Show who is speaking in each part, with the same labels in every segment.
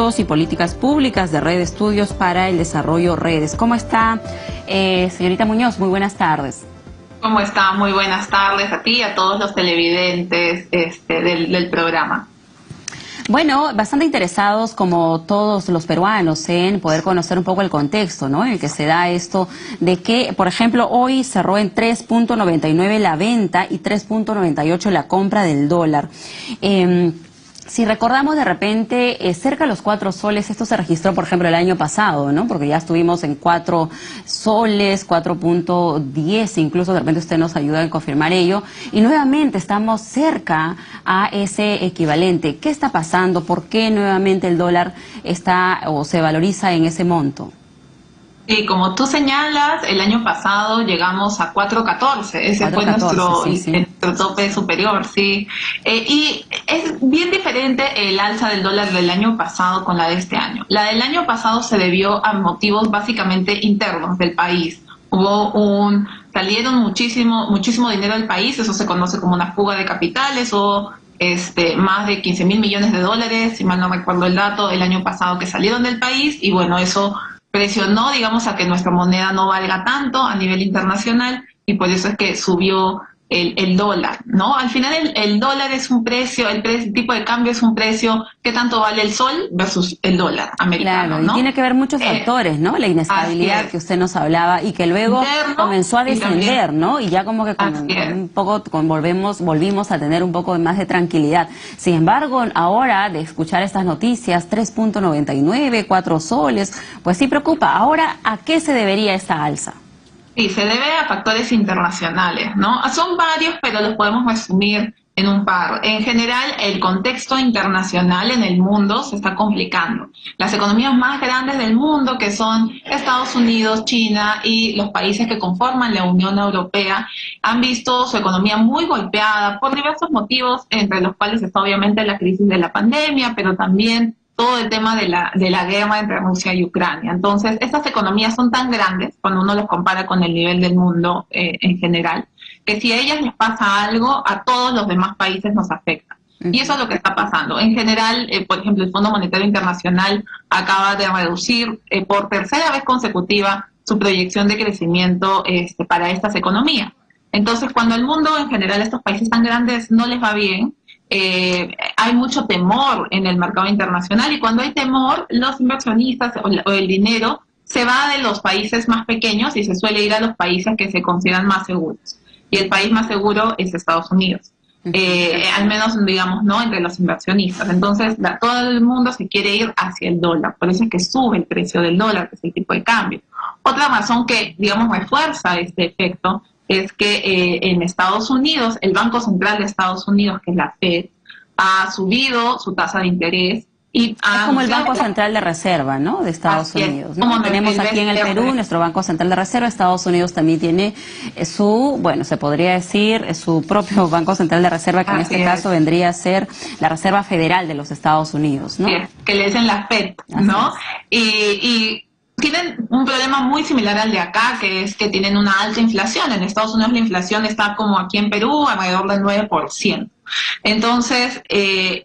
Speaker 1: Proyectos y Políticas Públicas de Red de Estudios para el Desarrollo Redes. ¿Cómo está, señorita Muñoz? Muy buenas tardes.
Speaker 2: ¿Cómo está? Muy buenas tardes a ti y a todos los televidentes del programa.
Speaker 1: Bueno, bastante interesados, como todos los peruanos, en poder conocer un poco el contexto, ¿no?, en el que se da esto de que, por ejemplo, hoy cerró en 3.99 la venta y 3.98 la compra del dólar. Si recordamos de repente, cerca de los 4 soles, esto se registró, por ejemplo, el año pasado, ¿no? Porque ya estuvimos en 4 soles, 4.10, incluso de repente usted nos ayuda a confirmar ello. Y nuevamente estamos cerca a ese equivalente. ¿Qué está pasando? ¿Por qué nuevamente el dólar está o se valoriza en ese monto?
Speaker 2: Sí, como tú señalas, el año pasado llegamos a 4.14, ese fue nuestro tope superior, sí. Y es bien diferente el alza del dólar del año pasado con la de este año. La del año pasado se debió a motivos básicamente internos del país. Salieron muchísimo dinero del país, eso se conoce como una fuga de capitales, o más de 15.000 millones de dólares, si mal no recuerdo el dato, el año pasado que salieron del país, y bueno, eso presionó, digamos, a que nuestra moneda no valga tanto a nivel internacional, y por eso es que subió el dólar, ¿no? Al final el dólar es un precio, el tipo de cambio es un precio, ¿qué tanto vale el sol versus el dólar americano?
Speaker 1: Claro,
Speaker 2: ¿no?
Speaker 1: Y tiene que ver muchos factores, ¿no? La inestabilidad que usted nos hablaba y que luego comenzó a descender, ¿no? Y ya como que un poco volvimos a tener un poco más de tranquilidad. Sin embargo, ahora de escuchar estas noticias, 3.99, 4 soles, pues sí preocupa. Ahora, ¿a qué se debería esta alza?
Speaker 2: Sí, se debe a factores internacionales, ¿no? Son varios, pero los podemos resumir en un par. En general, el contexto internacional en el mundo se está complicando. Las economías más grandes del mundo, que son Estados Unidos, China y los países que conforman la Unión Europea, han visto su economía muy golpeada por diversos motivos, entre los cuales está obviamente la crisis de la pandemia, pero también todo el tema de la guerra entre Rusia y Ucrania. Entonces, estas economías son tan grandes, cuando uno los compara con el nivel del mundo en general, que si a ellas les pasa algo, a todos los demás países nos afecta. Y eso es lo que está pasando. En general, por ejemplo, el Fondo Monetario Internacional acaba de reducir por tercera vez consecutiva su proyección de crecimiento para estas economías. Entonces, cuando el mundo en general, estos países tan grandes, no les va bien, hay mucho temor en el mercado internacional, y cuando hay temor, los inversionistas o el dinero se va de los países más pequeños y se suele ir a los países que se consideran más seguros. Y el país más seguro es Estados Unidos, al menos, digamos, no entre los inversionistas. Entonces, todo el mundo se quiere ir hacia el dólar, por eso es que sube el precio del dólar, que es el tipo de cambio. Otra razón que, digamos, refuerza este efecto es que en Estados Unidos, el Banco Central de Estados Unidos, que es la Fed, ha subido su tasa de interés. Es
Speaker 1: como el Banco Central de Reserva, ¿no?, de Estados Unidos, ¿no? Tenemos aquí en el Perú nuestro Banco Central de Reserva. Estados Unidos también tiene se podría decir, su propio Banco Central de Reserva, que en este caso vendría a ser la Reserva Federal de los Estados Unidos, ¿no?
Speaker 2: Que le dicen la Fed, ¿no? Y tienen un problema muy similar al de acá, que es que tienen una alta inflación. En Estados Unidos la inflación está como aquí en Perú, alrededor del 9%. Entonces, el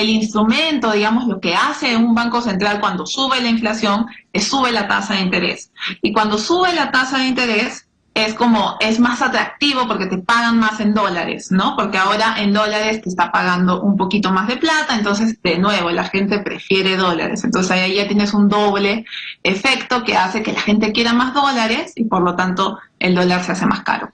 Speaker 2: instrumento, digamos, lo que hace un banco central cuando sube la inflación es sube la tasa de interés. Y cuando sube la tasa de interés, es más atractivo porque te pagan más en dólares, ¿no? Porque ahora en dólares te está pagando un poquito más de plata, entonces de nuevo la gente prefiere dólares. Entonces ahí ya tienes un doble efecto que hace que la gente quiera más dólares y por lo tanto el dólar se hace más caro.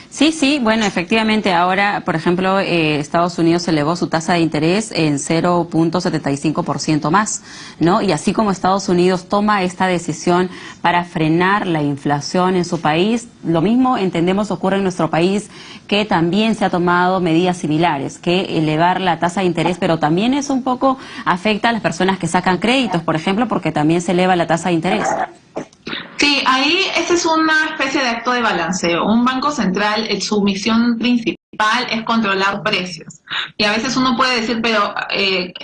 Speaker 1: Sí, bueno, efectivamente ahora, por ejemplo, Estados Unidos elevó su tasa de interés en 0.75% más, ¿no? Y así como Estados Unidos toma esta decisión para frenar la inflación en su país, lo mismo entendemos ocurre en nuestro país, que también se ha tomado medidas similares, que elevar la tasa de interés, pero también eso un poco afecta a las personas que sacan créditos, por ejemplo, porque también se eleva la tasa de interés.
Speaker 2: Sí, ahí esa es una especie de acto de balanceo. Un banco central, su misión principal es controlar precios. Y a veces uno puede decir, pero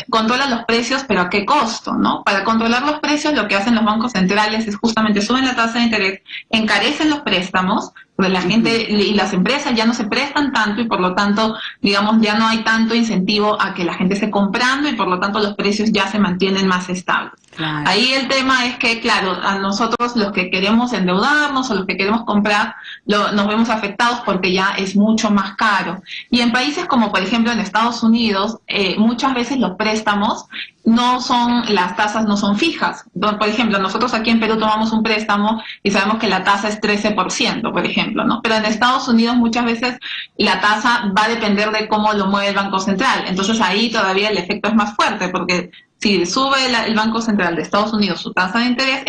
Speaker 2: controla los precios, pero ¿a qué costo? ¿No? Para controlar los precios, lo que hacen los bancos centrales es justamente suben la tasa de interés, encarecen los préstamos, porque la gente y las empresas ya no se prestan tanto y por lo tanto, digamos, ya no hay tanto incentivo a que la gente esté comprando y por lo tanto los precios ya se mantienen más estables.
Speaker 1: Claro.
Speaker 2: Ahí el tema es que, claro, a nosotros los que queremos endeudarnos o los que queremos comprar, nos vemos afectados porque ya es mucho más caro. Y en países como, por ejemplo, en Estados Unidos, muchas veces los préstamos las tasas no son fijas. Por ejemplo, nosotros aquí en Perú tomamos un préstamo y sabemos que la tasa es 13%, por ejemplo, ¿no? Pero en Estados Unidos muchas veces la tasa va a depender de cómo lo mueve el Banco Central. Entonces ahí todavía el efecto es más fuerte porque si sube el Banco Central de Estados Unidos su tasa de interés,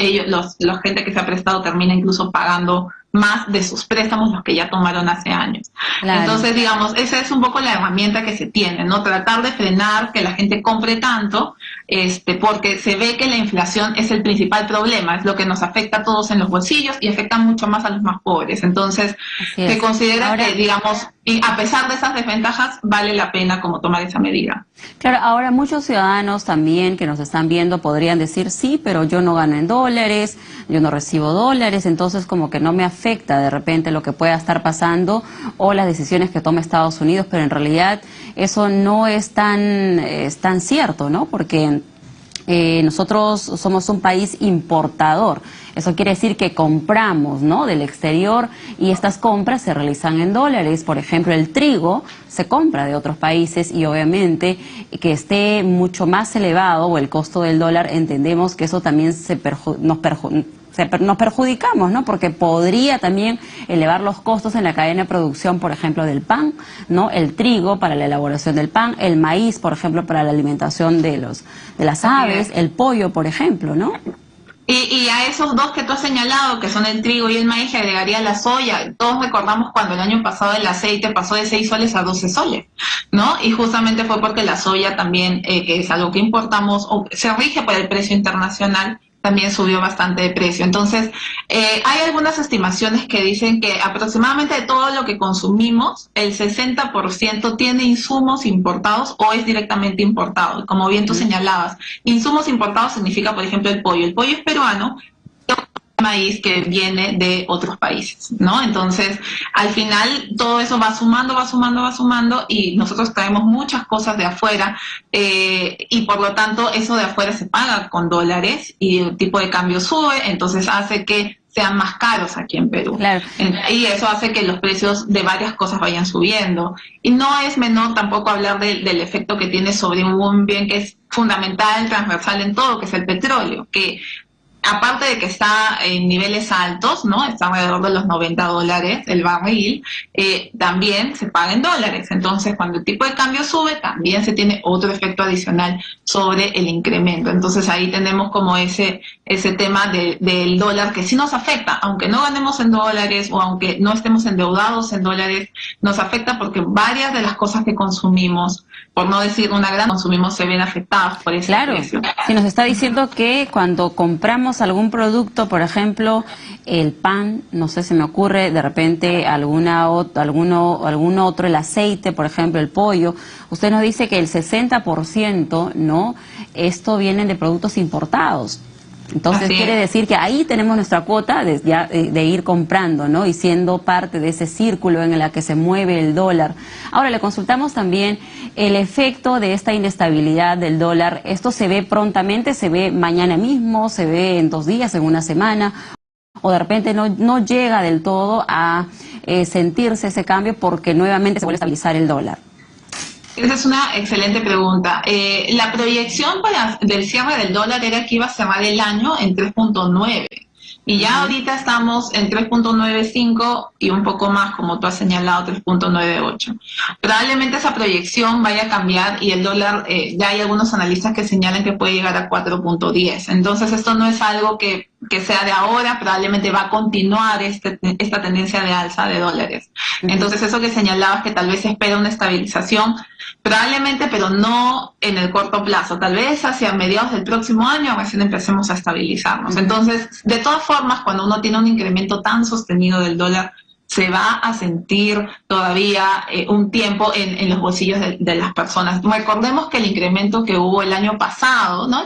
Speaker 2: la gente que se ha prestado termina incluso pagando más de sus préstamos, los que ya tomaron hace años. Claro. Entonces, digamos, esa es un poco la herramienta que se tiene, ¿no? Tratar de frenar que la gente compre tanto, porque se ve que la inflación es el principal problema, es lo que nos afecta a todos en los bolsillos y afecta mucho más a los más pobres. Entonces, se considera que, digamos, y a pesar de esas desventajas, vale la pena como tomar esa medida.
Speaker 1: Claro, ahora muchos ciudadanos también que nos están viendo podrían decir, sí, pero yo no gano en dólares, yo no recibo dólares, entonces como que no me afecta de repente lo que pueda estar pasando o las decisiones que tome Estados Unidos, pero en realidad eso no es tan cierto, ¿no? Porque nosotros somos un país importador. Eso quiere decir que compramos, ¿no?, del exterior y estas compras se realizan en dólares. Por ejemplo, el trigo se compra de otros países y obviamente que esté mucho más elevado o el costo del dólar, entendemos que eso también nos perjudicamos, ¿no? Porque podría también elevar los costos en la cadena de producción, por ejemplo, del pan, ¿no? El trigo para la elaboración del pan, el maíz, por ejemplo, para la alimentación de las aves, el pollo, por ejemplo, ¿no?
Speaker 2: Y a esos dos que tú has señalado, que son el trigo y el maíz, agregaría la soya. Todos recordamos cuando el año pasado el aceite pasó de 6 soles a 12 soles, ¿no? Y justamente fue porque la soya también, que es algo que importamos, o se rige por el precio internacional, también subió bastante de precio. Entonces, hay algunas estimaciones que dicen que aproximadamente de todo lo que consumimos, el 60% tiene insumos importados o es directamente importado. Como bien tú señalabas, insumos importados significa, por ejemplo, el pollo. El pollo es peruano, maíz que viene de otros países, ¿no? Entonces, al final, todo eso va sumando y nosotros traemos muchas cosas de afuera y por lo tanto eso de afuera se paga con dólares y el tipo de cambio sube, entonces hace que sean más caros aquí en Perú.
Speaker 1: Claro.
Speaker 2: Y eso hace que los precios de varias cosas vayan subiendo. Y no es menor tampoco hablar del efecto que tiene sobre un bien que es fundamental, transversal en todo, que es el petróleo, que aparte de que está en niveles altos, ¿no? Está alrededor de los $90 el barril, también se paga en dólares. Entonces, cuando el tipo de cambio sube, también se tiene otro efecto adicional sobre el incremento. Entonces, ahí tenemos como ese tema del dólar que sí nos afecta, aunque no ganemos en dólares o aunque no estemos endeudados en dólares, nos afecta porque varias de las cosas que consumimos, por no decir una gran consumimos, se ven afectadas por ese precio.
Speaker 1: Si nos está diciendo que cuando compramos algún producto, por ejemplo, el pan, no sé, se me ocurre de repente algún otro, el aceite, por ejemplo, el pollo, usted nos dice que el 60%, ¿no?, esto vienen de productos importados. Entonces quiere decir que ahí tenemos nuestra cuota de ir comprando, ¿no? Y siendo parte de ese círculo en el que se mueve el dólar. Ahora le consultamos también el efecto de esta inestabilidad del dólar. ¿Esto se ve prontamente? ¿Se ve mañana mismo? ¿Se ve en 2 días, en una semana? ¿O de repente no llega del todo a sentirse ese cambio porque nuevamente se vuelve a estabilizar el dólar?
Speaker 2: Esa es una excelente pregunta. La proyección del cierre del dólar era que iba a cerrar el año en 3.9 y ya ahorita estamos en 3.95 y un poco más, como tú has señalado, 3.98. Probablemente esa proyección vaya a cambiar y el dólar, ya hay algunos analistas que señalan que puede llegar a 4.10. Entonces esto no es algo que sea de ahora, probablemente va a continuar esta tendencia de alza de dólares. Entonces eso que señalabas que tal vez se espera una estabilización, probablemente, pero no en el corto plazo. Tal vez hacia mediados del próximo año recién empecemos a estabilizarnos. Entonces, de todas formas, cuando uno tiene un incremento tan sostenido del dólar, se va a sentir todavía un tiempo en los bolsillos de las personas. Recordemos que el incremento que hubo el año pasado, ¿no?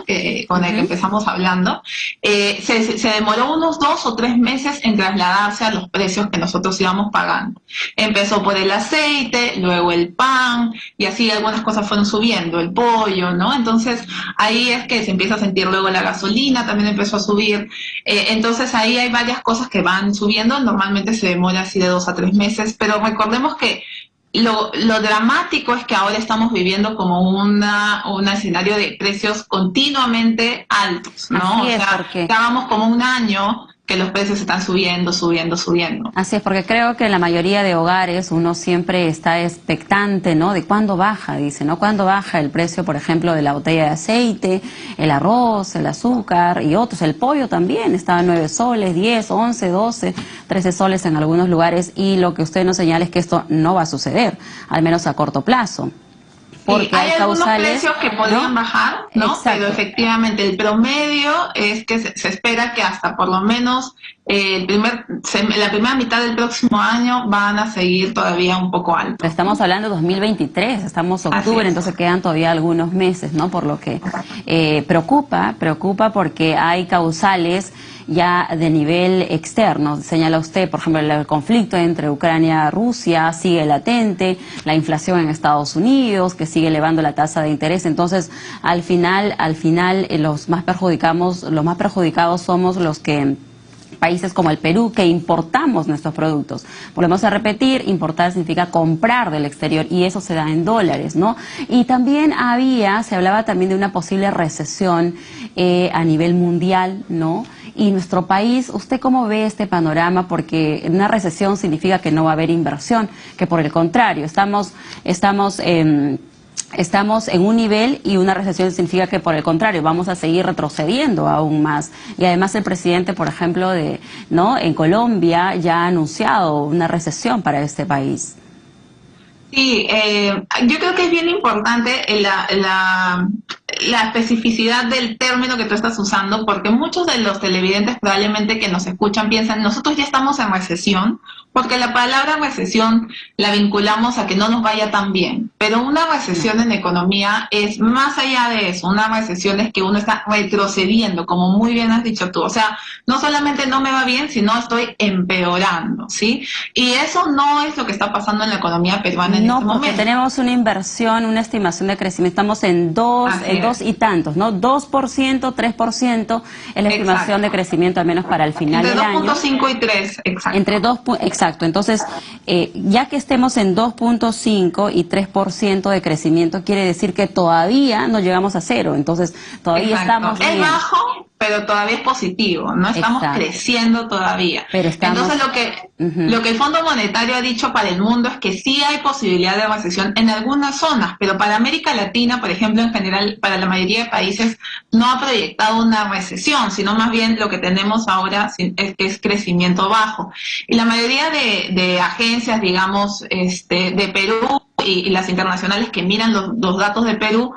Speaker 2: Con el que empezamos hablando, se demoró unos 2 o 3 meses en trasladarse a los precios que nosotros íbamos pagando. Empezó por el aceite, luego el pan, y así algunas cosas fueron subiendo, el pollo, ¿no? Entonces ahí es que se empieza a sentir, luego la gasolina también empezó a subir. Entonces ahí hay varias cosas que van subiendo, normalmente se demora así de 2 a 3 meses, pero recordemos que lo dramático es que ahora estamos viviendo como un escenario de precios continuamente altos, ¿no?
Speaker 1: Así es,
Speaker 2: o sea,
Speaker 1: porque
Speaker 2: estábamos como un año que los precios están subiendo.
Speaker 1: Así es, porque creo que en la mayoría de hogares uno siempre está expectante, ¿no? De cuándo baja, dice, ¿no? Cuándo baja el precio, por ejemplo, de la botella de aceite, el arroz, el azúcar y otros. El pollo también estaba en 9 soles, 10, 11, 12, 13 soles en algunos lugares, y lo que usted nos señala es que esto no va a suceder, al menos a corto plazo.
Speaker 2: Porque hay algunos precios que podrían bajar, ¿no?
Speaker 1: Exacto.
Speaker 2: Pero efectivamente el promedio es que se espera que hasta por lo menos la primera mitad del próximo año van a seguir todavía un poco altos.
Speaker 1: Estamos hablando de 2023, estamos en octubre, entonces quedan todavía algunos meses, ¿no? Por lo que preocupa porque hay causales ya de nivel externo. Señala usted, por ejemplo, el conflicto entre Ucrania y Rusia sigue latente, la inflación en Estados Unidos, que sigue elevando la tasa de interés. Entonces, al final los más perjudicados somos los que países como el Perú, que importamos nuestros productos. Volvemos a repetir, importar significa comprar del exterior, y eso se da en dólares, ¿no? Y también se hablaba también de una posible recesión a nivel mundial, ¿no? Y nuestro país, ¿usted cómo ve este panorama? Porque una recesión significa que no va a haber inversión, que por el contrario, estamos en un nivel, y una recesión significa que por el contrario vamos a seguir retrocediendo aún más. Y además el presidente, por ejemplo, en Colombia ya ha anunciado una recesión para este país.
Speaker 2: Sí, yo creo que es bien importante la especificidad del término que tú estás usando, porque muchos de los televidentes probablemente que nos escuchan piensan, nosotros ya estamos en recesión, porque la palabra recesión la vinculamos a que no nos vaya tan bien, pero una recesión en economía es más allá de eso. Una recesión es que uno está retrocediendo, como muy bien has dicho tú, o sea, no solamente no me va bien, sino estoy empeorando, ¿sí? Y eso no es lo que está pasando en la economía peruana en este momento. No, porque
Speaker 1: tenemos una inversión, una estimación de crecimiento, estamos en 2 y tantos, ¿no? 2%, 3% es la estimación de crecimiento, al menos para el final del año.
Speaker 2: Entre 2.5 y 3, exacto.
Speaker 1: Exacto, entonces, ya que estemos en 2.5 y 3% de crecimiento, quiere decir que todavía no llegamos a 0, entonces todavía estamos bien.
Speaker 2: Es bajo, pero todavía es positivo, no estamos creciendo todavía.
Speaker 1: Pero
Speaker 2: entonces lo que el Fondo Monetario ha dicho para el mundo es que sí hay posibilidad de recesión en algunas zonas, pero para América Latina, por ejemplo, en general, para la mayoría de países, no ha proyectado una recesión, sino más bien lo que tenemos ahora es crecimiento bajo. Y la mayoría de agencias, digamos, de Perú y las internacionales que miran los datos de Perú,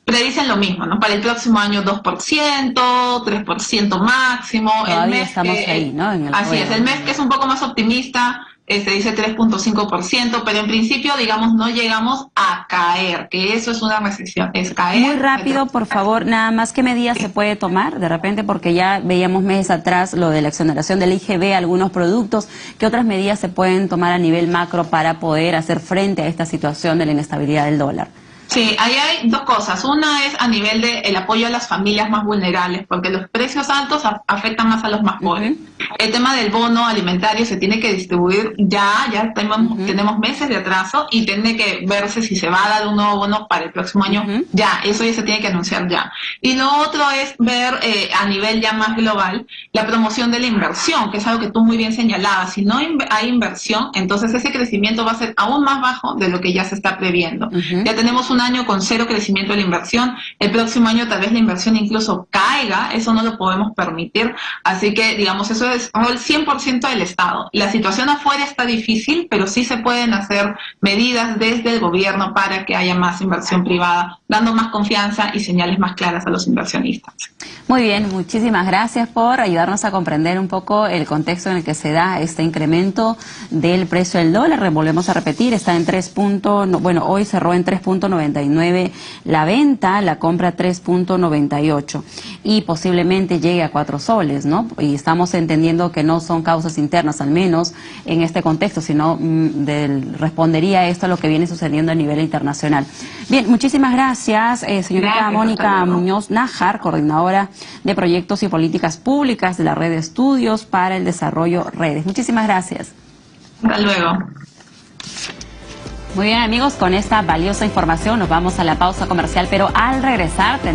Speaker 2: predicen lo mismo, ¿no? Para el próximo año 2%, 3% máximo.
Speaker 1: Todavía estamos ahí, ¿no?
Speaker 2: Así es, el mes que es un poco más optimista, dice 3.5%, pero en principio, digamos, no llegamos a caer, que eso es una recesión, es caer.
Speaker 1: Muy rápido, por favor, nada más, ¿qué medidas se puede tomar de repente? Porque ya veíamos meses atrás lo de la exoneración del IGB a algunos productos. ¿Qué otras medidas se pueden tomar a nivel macro para poder hacer frente a esta situación de la inestabilidad del dólar?
Speaker 2: Sí, ahí hay dos cosas. Una es a nivel del apoyo a las familias más vulnerables, porque los precios altos afectan más a los más pobres. El tema del bono alimentario se tiene que distribuir ya tenemos meses de atraso, y tiene que verse si se va a dar un nuevo bono para el próximo año. Eso ya se tiene que anunciar ya. Y lo otro es ver a nivel ya más global la promoción de la inversión, que es algo que tú muy bien señalabas. Si no hay inversión, entonces ese crecimiento va a ser aún más bajo de lo que ya se está previendo. Ya tenemos un año con cero crecimiento de la inversión, el próximo año tal vez la inversión incluso caiga, eso no lo podemos permitir, así que digamos eso es el 100% del Estado. La situación afuera está difícil, pero sí se pueden hacer medidas desde el gobierno para que haya más inversión privada, dando más confianza y señales más claras a los inversionistas.
Speaker 1: Muy bien, muchísimas gracias por ayudarnos a comprender un poco el contexto en el que se da este incremento del precio del dólar. Volvemos a repetir, está en hoy cerró en 3.99 la venta, la compra 3.98 y posiblemente llegue a 4 soles, ¿no? Y estamos entendiendo que no son causas internas, al menos en este contexto, sino respondería esto a lo que viene sucediendo a nivel internacional. Bien, muchísimas gracias, señorita
Speaker 2: Gracias,
Speaker 1: Mónica Muñoz Nájar, coordinadora de Proyectos y Políticas Públicas de la Red de Estudios para el Desarrollo Redes. Muchísimas gracias.
Speaker 2: Hasta luego.
Speaker 1: Muy bien, amigos, con esta valiosa información nos vamos a la pausa comercial, pero al regresar